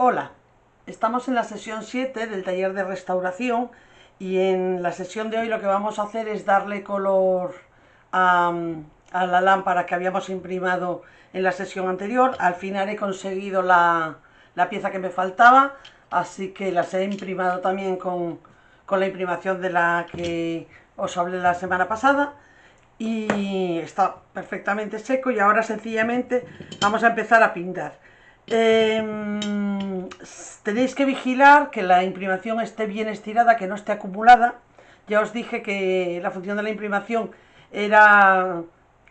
Hola, estamos en la sesión 7 del taller de restauración y en la sesión de hoy lo que vamos a hacer es darle color a, a la lámpara que habíamos imprimado en la sesión anterior. Al final he conseguido la pieza que me faltaba, así que las he imprimado también con la imprimación de la que os hablé la semana pasada y está perfectamente seco y ahora sencillamente vamos a empezar a pintar. Tenéis que vigilar que la imprimación esté bien estirada, que no esté acumulada. Ya os dije que la función de la imprimación era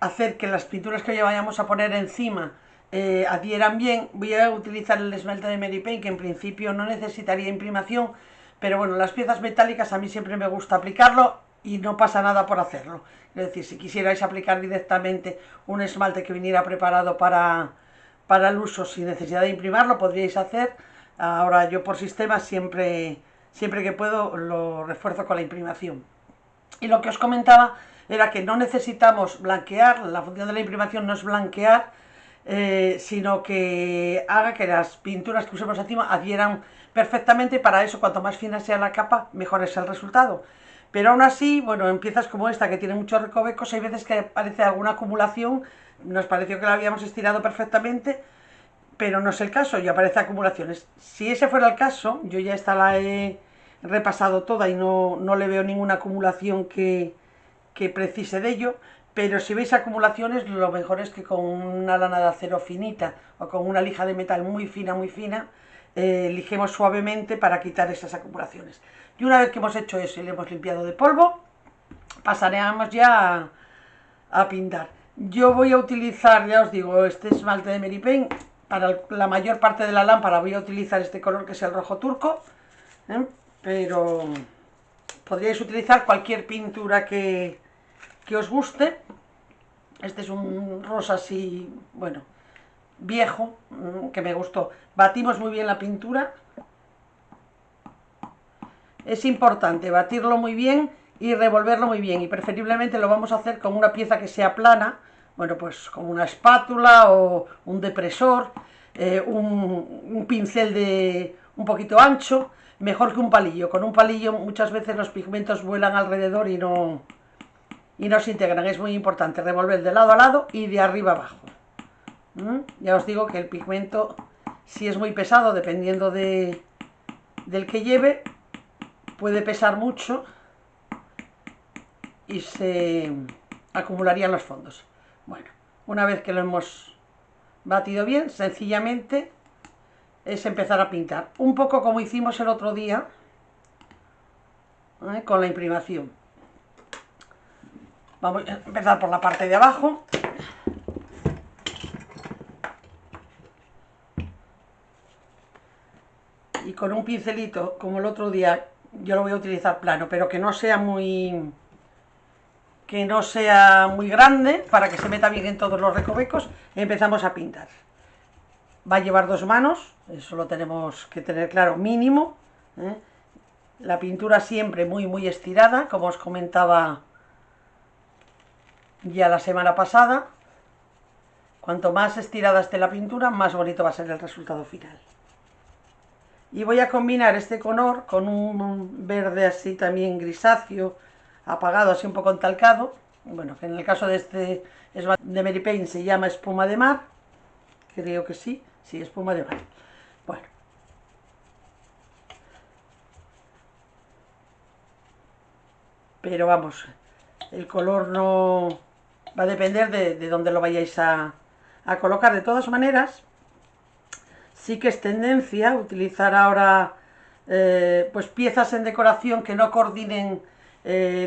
hacer que las pinturas que vayamos a poner encima adhieran bien. Voy a utilizar el esmalte de Mary Paint, que en principio no necesitaría imprimación, pero bueno, las piezas metálicas a mí siempre me gusta aplicarlo y no pasa nada por hacerlo. Es decir, si quisierais aplicar directamente un esmalte que viniera preparado para el uso sin necesidad de imprimirlo, podríais hacer. Ahora yo por sistema siempre que puedo lo refuerzo con la imprimación. Y lo que os comentaba era que no necesitamos blanquear, la función de la imprimación no es blanquear, sino que haga que las pinturas que usemos encima adhieran perfectamente. Para eso, cuanto más fina sea la capa, mejor es el resultado. Pero aún así, bueno, en piezas como esta, que tiene muchos recovecos, hay veces que aparece alguna acumulación. Nos pareció que la habíamos estirado perfectamente, pero no es el caso y aparece acumulaciones. Si ese fuera el caso, yo ya esta la he repasado toda y no le veo ninguna acumulación que precise de ello, pero si veis acumulaciones, lo mejor es que con una lana de acero finita o con una lija de metal muy fina, lijemos suavemente para quitar esas acumulaciones. Y una vez que hemos hecho eso y le hemos limpiado de polvo, pasaremos ya a pintar. Yo voy a utilizar, ya os digo, este esmalte de Mary Paint. Para la mayor parte de la lámpara voy a utilizar este color, que es el rojo turco, pero podríais utilizar cualquier pintura que os guste. Este es un rosa así, bueno, viejo, que me gustó. Batimos muy bien la pintura. Es importante batirlo muy bien y revolverlo muy bien, y preferiblemente lo vamos a hacer con una pieza que sea plana, bueno, pues con una espátula o un depresor, un pincel de un poquito ancho, mejor que un palillo. Con un palillo muchas veces los pigmentos vuelan alrededor y no se integran. Es muy importante revolver de lado a lado y de arriba abajo. Ya os digo que el pigmento, si es muy pesado, dependiendo del que lleve, puede pesar mucho y se acumularían los fondos. Bueno, una vez que lo hemos batido bien, sencillamente es empezar a pintar. Un poco como hicimos el otro día, con la imprimación. Vamos a empezar por la parte de abajo. Y con un pincelito, como el otro día, yo lo voy a utilizar plano, pero que no sea muy grande, para que se meta bien en todos los recovecos. Empezamos a pintar. Va a llevar dos manos, eso lo tenemos que tener claro, mínimo. La pintura siempre muy estirada, como os comentaba ya la semana pasada. Cuanto más estirada esté la pintura, más bonito va a ser el resultado final. Y voy a combinar este color con un verde así también grisáceo, apagado, así un poco entalcado. Bueno, que en el caso de este de Mary Paint se llama espuma de mar. Creo que sí, espuma de mar. Bueno. Pero vamos, el color no va a depender de dónde lo vayáis a colocar. De todas maneras, sí que es tendencia utilizar ahora pues piezas en decoración que no coordinen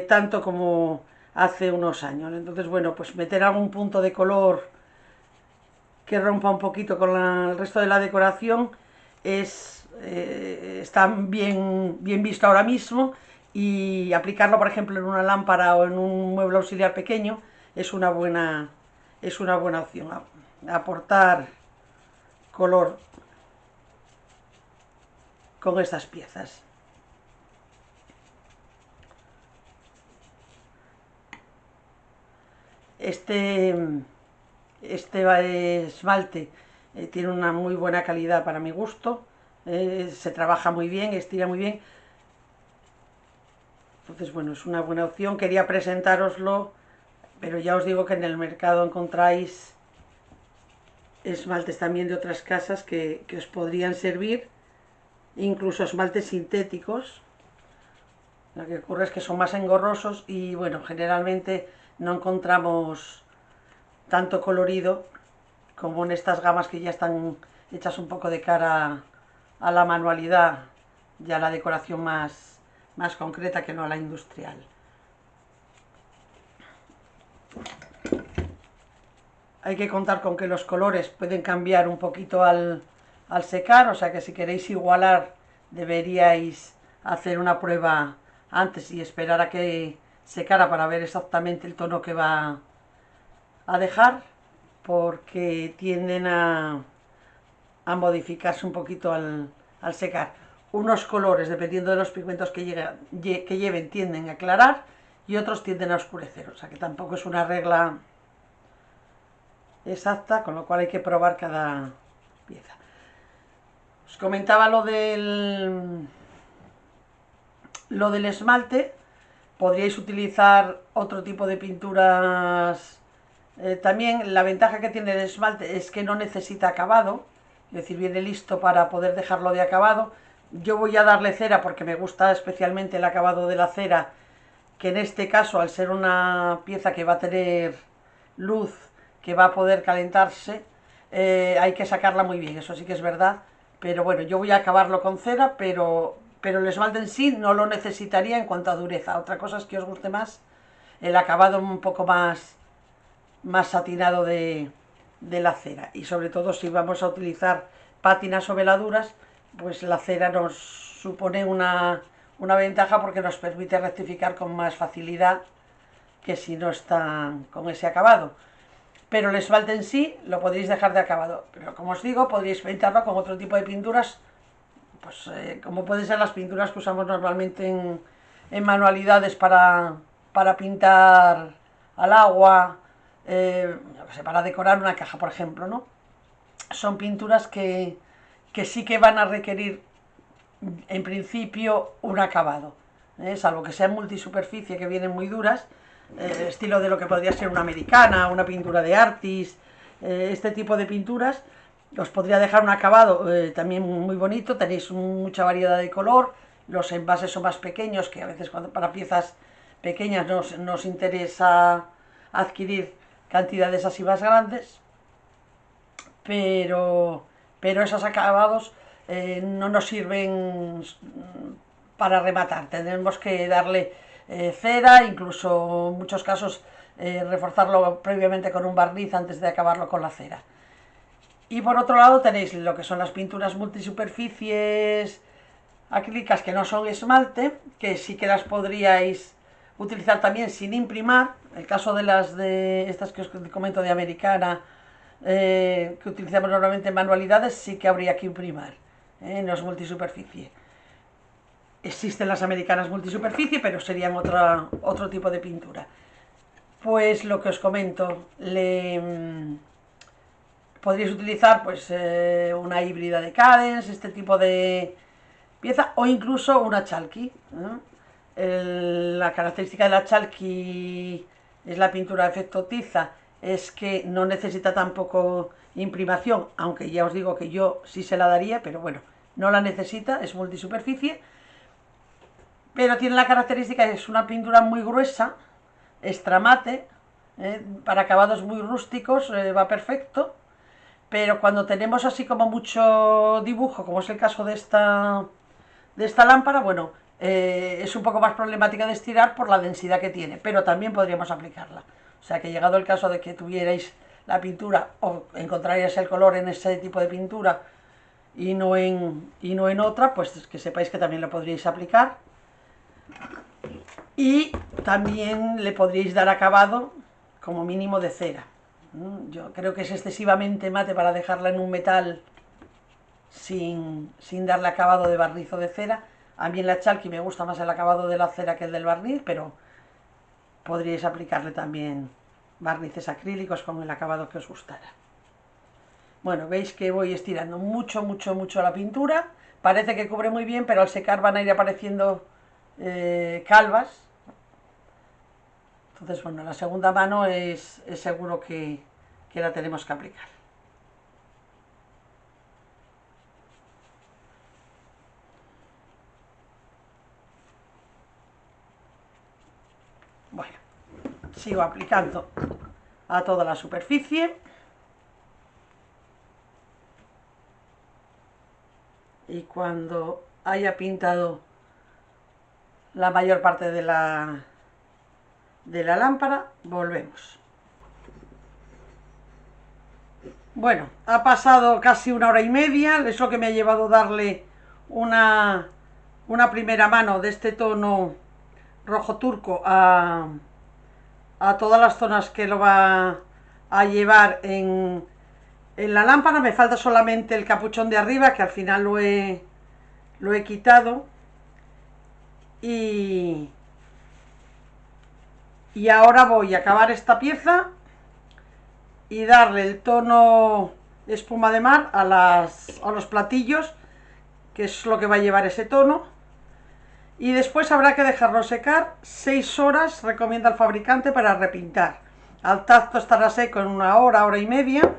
tanto como hace unos años. Entonces, bueno, pues meter algún punto de color que rompa un poquito con el resto de la decoración está bien visto ahora mismo, y aplicarlo, por ejemplo, en una lámpara o en un mueble auxiliar pequeño es una buena opción. Aportar color con estas piezas. Este esmalte tiene una muy buena calidad para mi gusto. se trabaja muy bien, estira muy bien. Entonces, bueno, es una buena opción. Quería presentároslo, pero ya os digo que en el mercado encontráis esmaltes también de otras casas que os podrían servir, incluso esmaltes sintéticos. Lo que ocurre es que son más engorrosos y, bueno, generalmente no encontramos tanto colorido como en estas gamas que ya están hechas un poco de cara a la manualidad y a la decoración más concreta que no a la industrial. Hay que contar con que los colores pueden cambiar un poquito al secar, o sea que si queréis igualar deberíais hacer una prueba antes y esperar a que secara para ver exactamente el tono que va a dejar, porque tienden a modificarse un poquito al secar. Unos colores, dependiendo de los pigmentos que lleven, tienden a aclarar y otros tienden a oscurecer, o sea que tampoco es una regla exacta, con lo cual hay que probar cada pieza. Os comentaba lo del esmalte. Podríais utilizar otro tipo de pinturas. También la ventaja que tiene el esmalte es que no necesita acabado, es decir, viene listo para poder dejarlo de acabado. Yo voy a darle cera porque me gusta especialmente el acabado de la cera, que en este caso, al ser una pieza que va a tener luz, que va a poder calentarse, hay que sacarla muy bien, eso sí que es verdad. Pero bueno, yo voy a acabarlo con cera, pero el esmalte en sí no lo necesitaría en cuanto a dureza. Otra cosa es que os guste más el acabado un poco más satinado de la cera. Y sobre todo si vamos a utilizar pátinas o veladuras, pues la cera nos supone una ventaja porque nos permite rectificar con más facilidad que si no está con ese acabado. Pero el esmalte en sí lo podéis dejar de acabado. Pero como os digo, podréis pintarlo con otro tipo de pinturas, pues como pueden ser las pinturas que usamos normalmente en manualidades para pintar al agua, para decorar una caja, por ejemplo, ¿no? Son pinturas que sí que van a requerir, en principio, un acabado, salvo que sean multisuperficie, que vienen muy duras, estilo de lo que podría ser una americana, una pintura de artis, este tipo de pinturas. Os podría dejar un acabado también muy bonito, tenéis mucha variedad de color, los envases son más pequeños, que a veces para piezas pequeñas nos interesa adquirir cantidades así más grandes, pero esos acabados no nos sirven para rematar, tendremos que darle cera, incluso en muchos casos reforzarlo previamente con un barniz antes de acabarlo con la cera. Y por otro lado tenéis lo que son las pinturas multisuperficies acrílicas que no son esmalte, que sí que las podríais utilizar también sin imprimar. El caso de las de estas que os comento de americana, que utilizamos normalmente en manualidades, sí que habría que imprimir, no es multisuperficie. Existen las americanas multisuperficie, pero serían otro tipo de pintura. Pues lo que os comento, podríais utilizar pues una híbrida de Cadence, este tipo de pieza, o incluso una chalky. La característica de la chalky es la pintura de efecto tiza, es que no necesita tampoco imprimación, aunque ya os digo que yo sí se la daría, pero bueno, no la necesita, es multisuperficie, pero tiene la característica de que es una pintura muy gruesa, extramate, para acabados muy rústicos, va perfecto. Pero cuando tenemos así como mucho dibujo, como es el caso de esta lámpara, bueno, es un poco más problemática de estirar por la densidad que tiene, pero también podríamos aplicarla. O sea que llegado el caso de que tuvierais la pintura o encontraríais el color en ese tipo de pintura y no en otra, pues que sepáis que también lo podríais aplicar. Y también le podríais dar acabado como mínimo de cera. Yo creo que es excesivamente mate para dejarla en un metal sin darle acabado de barniz o de cera. A mí en la chalky me gusta más el acabado de la cera que el del barniz, pero podríais aplicarle también barnices acrílicos con el acabado que os gustara. Bueno, veis que voy estirando mucho la pintura, parece que cubre muy bien, pero al secar van a ir apareciendo calvas. Entonces, bueno, la segunda mano es seguro que la tenemos que aplicar. Bueno, sigo aplicando a toda la superficie. Y cuando haya pintado la mayor parte de la lámpara, volvemos. Bueno, ha pasado casi 1 hora y media, es lo que me ha llevado darle una primera mano de este tono rojo turco a todas las zonas que lo va a llevar en la lámpara. Me falta solamente el capuchón de arriba, que al final lo he quitado. Y ahora voy a acabar esta pieza y darle el tono espuma de mar a los platillos, que es lo que va a llevar ese tono. Y después habrá que dejarlo secar 6 horas, recomienda el fabricante, para repintar. Al tacto estará seco en 1 hora, 1 hora y media,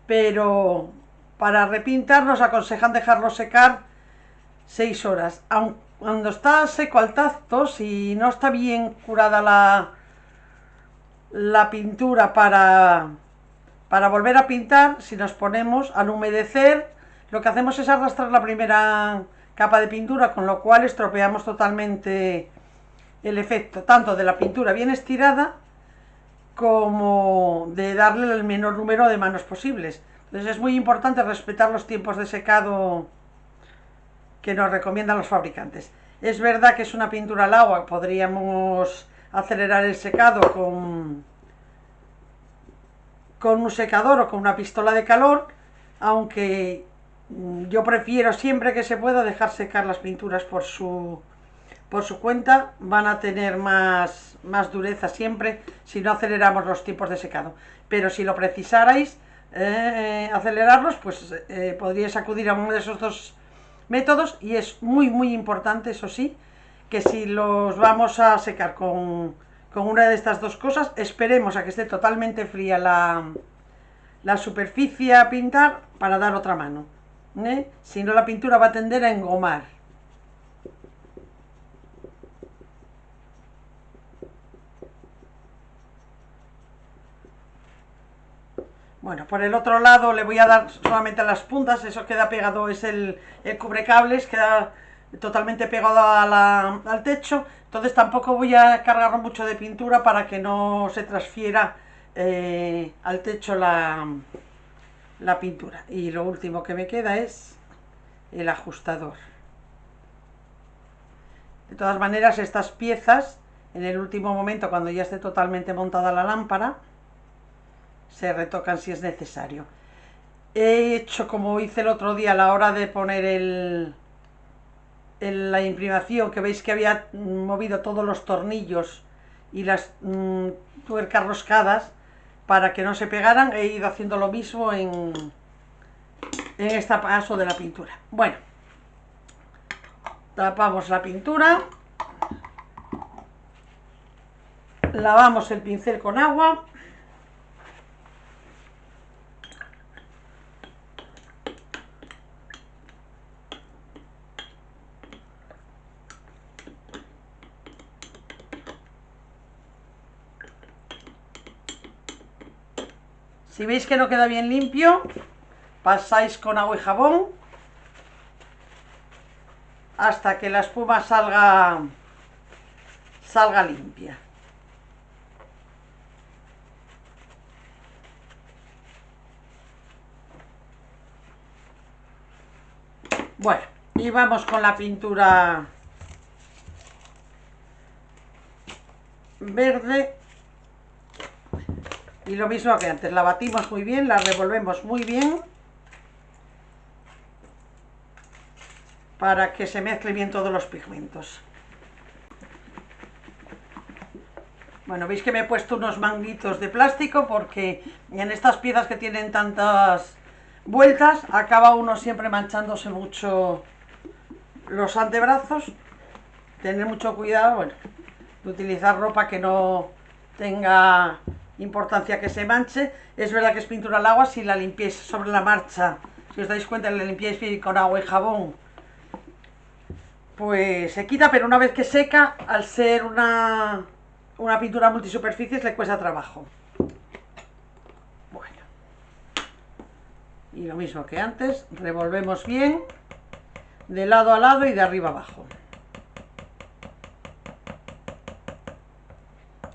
pero para repintar nos aconsejan dejarlo secar 6 horas. Aun cuando está seco al tacto, si no está bien curada la pintura para volver a pintar, si nos ponemos al humedecer, lo que hacemos es arrastrar la primera capa de pintura, con lo cual estropeamos totalmente el efecto, tanto de la pintura bien estirada como de darle el menor número de manos posibles. Entonces es muy importante respetar los tiempos de secado que nos recomiendan los fabricantes. Es verdad que es una pintura al agua, podríamos acelerar el secado con un secador o con una pistola de calor, aunque yo prefiero siempre que se pueda dejar secar las pinturas por su cuenta. Van a tener más dureza siempre si no aceleramos los tiempos de secado, pero si lo precisarais acelerarlos, pues podríais acudir a uno de esos dos métodos. Y es muy importante, eso sí, que si los vamos a secar con una de estas dos cosas, esperemos a que esté totalmente fría la superficie a pintar para dar otra mano, si no la pintura va a tender a engomar. Bueno, por el otro lado le voy a dar solamente a las puntas, eso queda pegado, es el cubrecables, queda totalmente pegado al techo, entonces tampoco voy a cargar mucho de pintura para que no se transfiera al techo la pintura. Y lo último que me queda es el ajustador. De todas maneras, estas piezas, en el último momento, cuando ya esté totalmente montada la lámpara, se retocan si es necesario. He hecho como hice el otro día a la hora de poner la imprimación, que veis que había movido todos los tornillos y las tuercas roscadas para que no se pegaran. He ido haciendo lo mismo en este paso de la pintura. Bueno, tapamos la pintura, lavamos el pincel con agua. Si veis que no queda bien limpio, pasáis con agua y jabón hasta que la espuma salga limpia. Bueno, y vamos con la pintura verde. Y lo mismo que antes, la batimos muy bien, la revolvemos muy bien para que se mezclen bien todos los pigmentos. Bueno, veis que me he puesto unos manguitos de plástico porque en estas piezas que tienen tantas vueltas, acaba uno siempre manchándose mucho los antebrazos. Tener mucho cuidado, bueno, de utilizar ropa que no tenga importancia que se manche. Es verdad que es pintura al agua, si la limpiáis sobre la marcha, si os dais cuenta, la limpiáis bien con agua y jabón, pues se quita, pero una vez que seca, al ser una pintura multisuperficies, le cuesta trabajo. Bueno, y lo mismo que antes, revolvemos bien de lado a lado y de arriba abajo.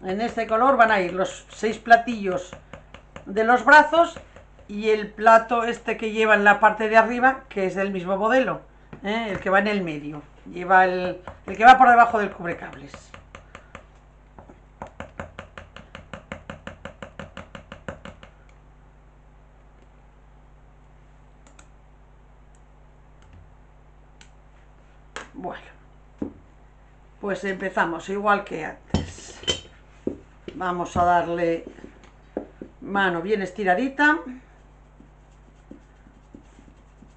En este color van a ir los 6 platillos de los brazos y el plato este que lleva en la parte de arriba, que es del mismo modelo, el que va en el medio, lleva el que va por debajo del cubrecables. Bueno, pues empezamos igual que antes. Vamos a darle mano bien estiradita.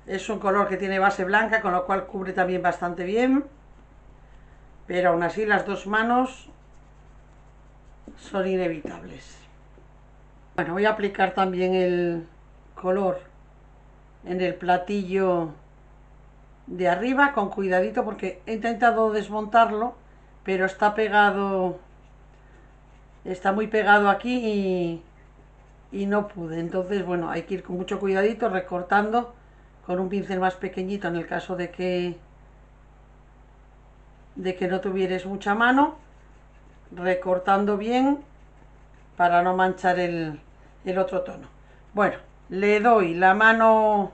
Es un color que tiene base blanca, con lo cual cubre también bastante bien, pero aún así las dos manos son inevitables. Bueno, voy a aplicar también el color en el platillo de arriba con cuidadito, porque he intentado desmontarlo, pero está pegado, está muy pegado aquí y no pude. Entonces, bueno, hay que ir con mucho cuidadito, recortando con un pincel más pequeñito en el caso de que no tuvieres mucha mano, recortando bien para no manchar el otro tono. Bueno, le doy la mano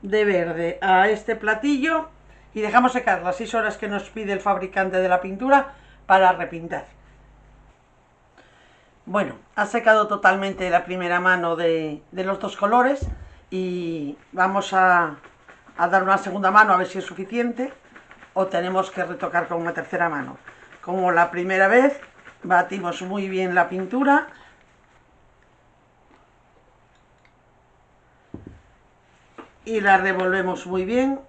de verde a este platillo y dejamos secar las 6 horas que nos pide el fabricante de la pintura para repintar. Bueno, ha secado totalmente la primera mano de los dos colores y vamos a dar una segunda mano a ver si es suficiente o tenemos que retocar con una tercera mano. Como la primera vez, batimos muy bien la pintura y la revolvemos muy bien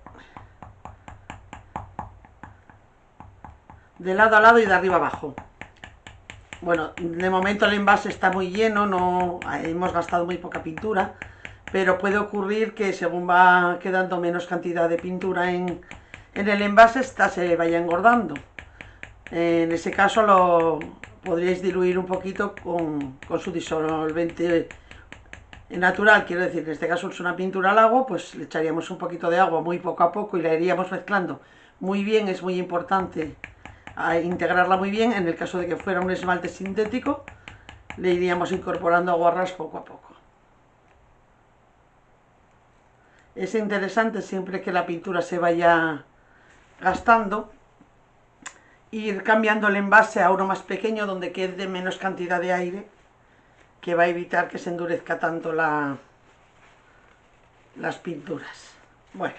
de lado a lado y de arriba abajo. Bueno, de momento el envase está muy lleno, no hemos gastado muy poca pintura, pero puede ocurrir que según va quedando menos cantidad de pintura en el envase, esta se vaya engordando. En ese caso lo podríais diluir un poquito con su disolvente natural, quiero decir, en este caso es una pintura al agua, pues le echaríamos un poquito de agua muy poco a poco y la iríamos mezclando muy bien. Es muy importante integrarla muy bien. En el caso de que fuera un esmalte sintético, le iríamos incorporando aguarrás poco a poco. Es interesante, siempre que la pintura se vaya gastando, ir cambiando el envase a uno más pequeño donde quede menos cantidad de aire, que va a evitar que se endurezca tanto las pinturas. Bueno,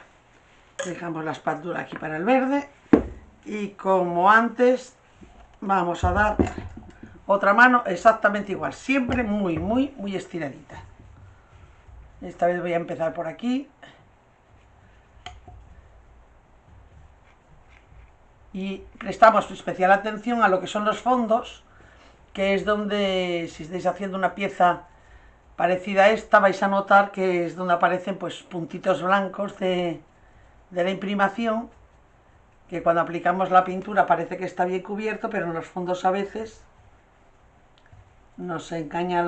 dejamos la espátula aquí para el verde y como antes vamos a dar otra mano exactamente igual, siempre muy estiradita. Esta vez voy a empezar por aquí y prestamos especial atención a lo que son los fondos, que es donde, si estáis haciendo una pieza parecida a esta, vais a notar que es donde aparecen pues puntitos blancos de la imprimación, que cuando aplicamos la pintura parece que está bien cubierto, pero en los fondos a veces nos engaña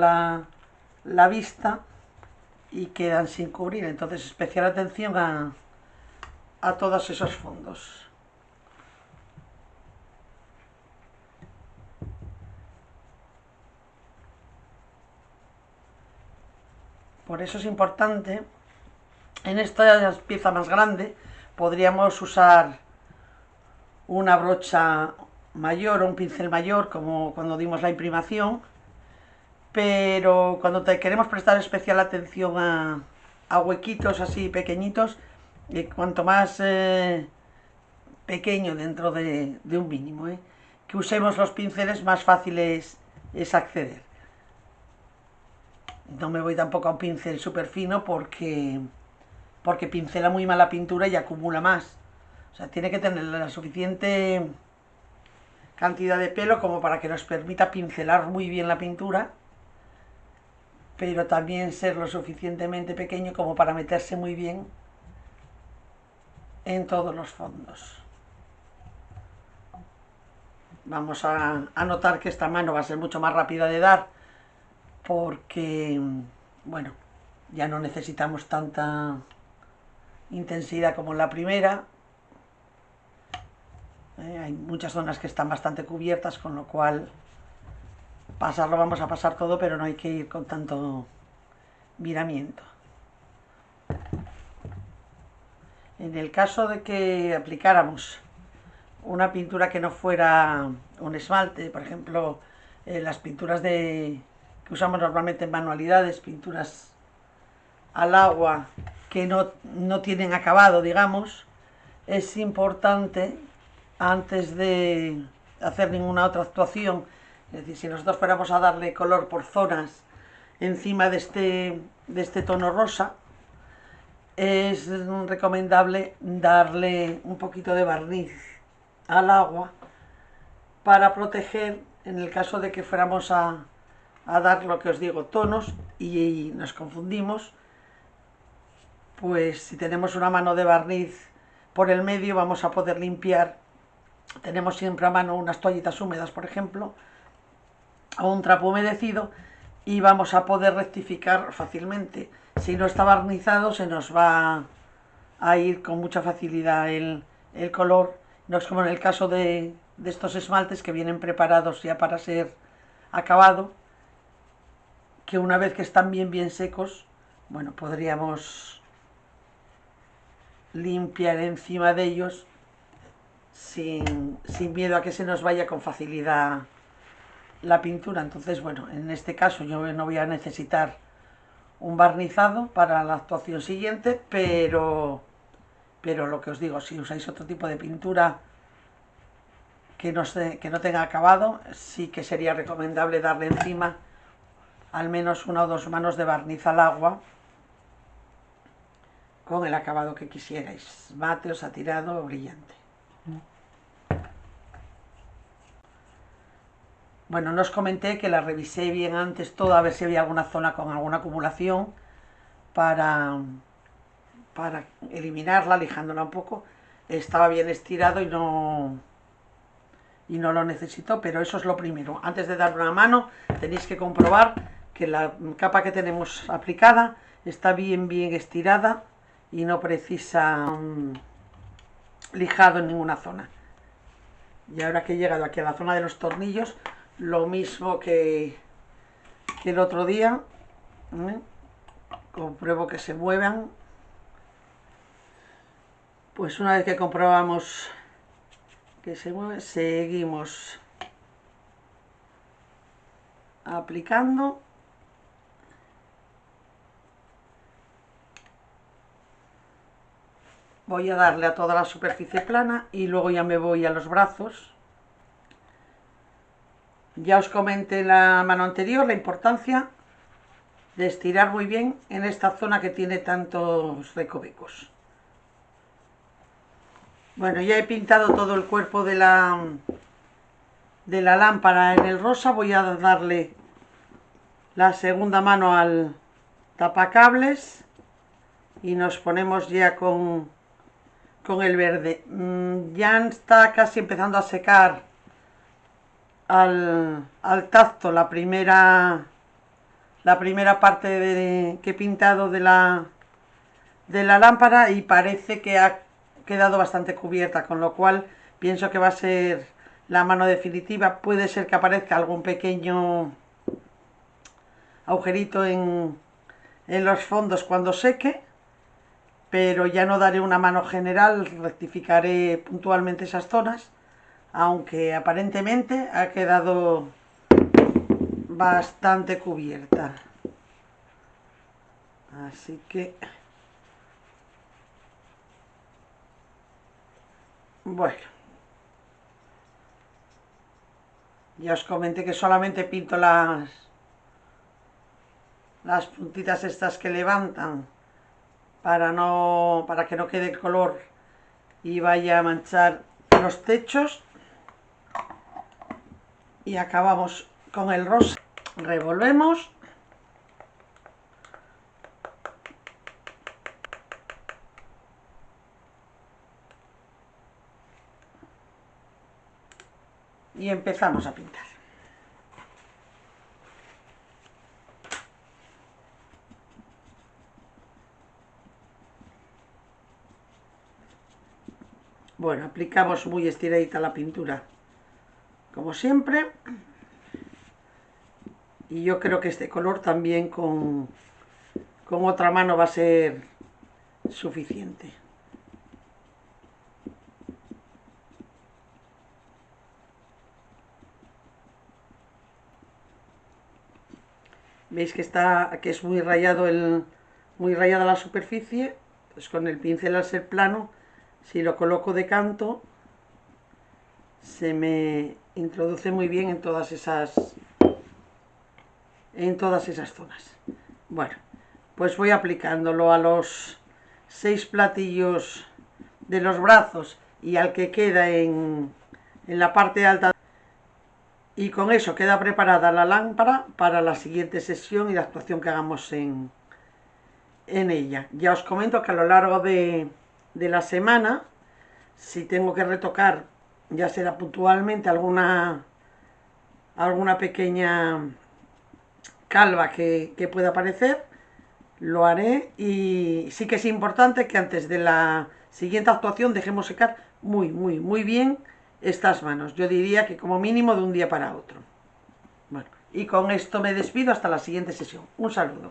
la vista y quedan sin cubrir. Entonces especial atención a todos esos fondos. Por eso es importante, en esta pieza más grande podríamos usar una brocha mayor o un pincel mayor, como cuando dimos la imprimación, pero cuando queremos prestar especial atención a huequitos así pequeñitos, cuanto más pequeño dentro de un mínimo, que usemos los pinceles, más fácil es acceder. no me voy tampoco a un pincel súper fino porque pincela muy mal la pintura y acumula más. O sea, tiene que tener la suficiente cantidad de pelo como para que nos permita pincelar muy bien la pintura, pero también ser lo suficientemente pequeño como para meterse muy bien en todos los fondos. Vamos a notar que esta mano va a ser mucho más rápida de dar porque, bueno, ya no necesitamos tanta intensidad como en la primera. Hay muchas zonas que están bastante cubiertas, con lo cual pasarlo vamos a pasar todo, pero no hay que ir con tanto miramiento. En el caso de que aplicáramos una pintura que no fuera un esmalte, por ejemplo, las pinturas que usamos normalmente en manualidades, pinturas al agua que no tienen acabado, digamos, es importante, antes de hacer ninguna otra actuación, es decir, si nosotros fuéramos a darle color por zonas encima de este tono rosa, es recomendable darle un poquito de barniz al agua para proteger en el caso de que fuéramos a dar lo que os digo, tonos y nos confundimos. Pues si tenemos una mano de barniz por el medio vamos a poder limpiar. Tenemos siempre a mano unas toallitas húmedas, por ejemplo, o un trapo humedecido, y vamos a poder rectificar fácilmente. Si no está barnizado se nos va a ir con mucha facilidad el color. No es como en el caso de estos esmaltes que vienen preparados ya para ser acabado, que una vez que están bien secos, bueno, podríamos limpiar encima de ellos sin miedo a que se nos vaya con facilidad la pintura. Entonces, bueno, en este caso yo no voy a necesitar un barnizado para la actuación siguiente, pero lo que os digo, si usáis otro tipo de pintura que no tenga acabado, sí que sería recomendable darle encima al menos una o dos manos de barniz al agua con el acabado que quisierais, mate o satinado o brillante. Bueno, no os comenté que la revisé bien antes todo, a ver si había alguna zona con alguna acumulación para eliminarla, lijándola un poco. Estaba bien estirado y no lo necesito, pero eso es lo primero. Antes de dar una mano tenéis que comprobar que la capa que tenemos aplicada está bien estirada y no precisa lijado en ninguna zona. Y ahora que he llegado aquí a la zona de los tornillos, lo mismo que el otro día, compruebo que se muevan. Pues una vez que comprobamos que se mueve, seguimos aplicando. Voy a darle a toda la superficie plana y luego ya me voy a los brazos. Ya os comenté en la mano anterior la importancia de estirar muy bien en esta zona que tiene tantos recovecos. Bueno, ya he pintado todo el cuerpo de la lámpara en el rosa. Voy a darle la segunda mano al tapacables y nos ponemos ya con el verde. Ya está casi empezando a secar al tacto la primera parte que he pintado de la lámpara, y parece que ha quedado bastante cubierta, con lo cual pienso que va a ser la mano definitiva. Puede ser que aparezca algún pequeño agujerito en los fondos cuando seque, pero ya no daré una mano general, rectificaré puntualmente esas zonas, aunque aparentemente ha quedado bastante cubierta. Así que, bueno, ya os comenté que solamente pinto las puntitas estas que levantan para que no quede el color y vaya a manchar los techos. Y acabamos con el rosa. Revolvemos. Y empezamos a pintar. Bueno, aplicamos muy estiradita la pintura, como siempre. Y yo creo que este color también con otra mano va a ser suficiente. Veis que es muy rayado muy rayada la superficie. Pues con el pincel, al ser plano, si lo coloco de canto, se me introduce muy bien en todas esas zonas. Bueno, pues voy aplicándolo a los 6 platillos de los brazos y al que queda en la parte alta. Y con eso queda preparada la lámpara para la siguiente sesión y la actuación que hagamos en ella. Ya os comento que a lo largo de la semana, si tengo que retocar, ya será puntualmente alguna pequeña calva que pueda aparecer, lo haré. Y sí que es importante que antes de la siguiente actuación dejemos secar muy bien estas manos. Yo diría que como mínimo de un día para otro. Bueno, y con esto me despido hasta la siguiente sesión. Un saludo.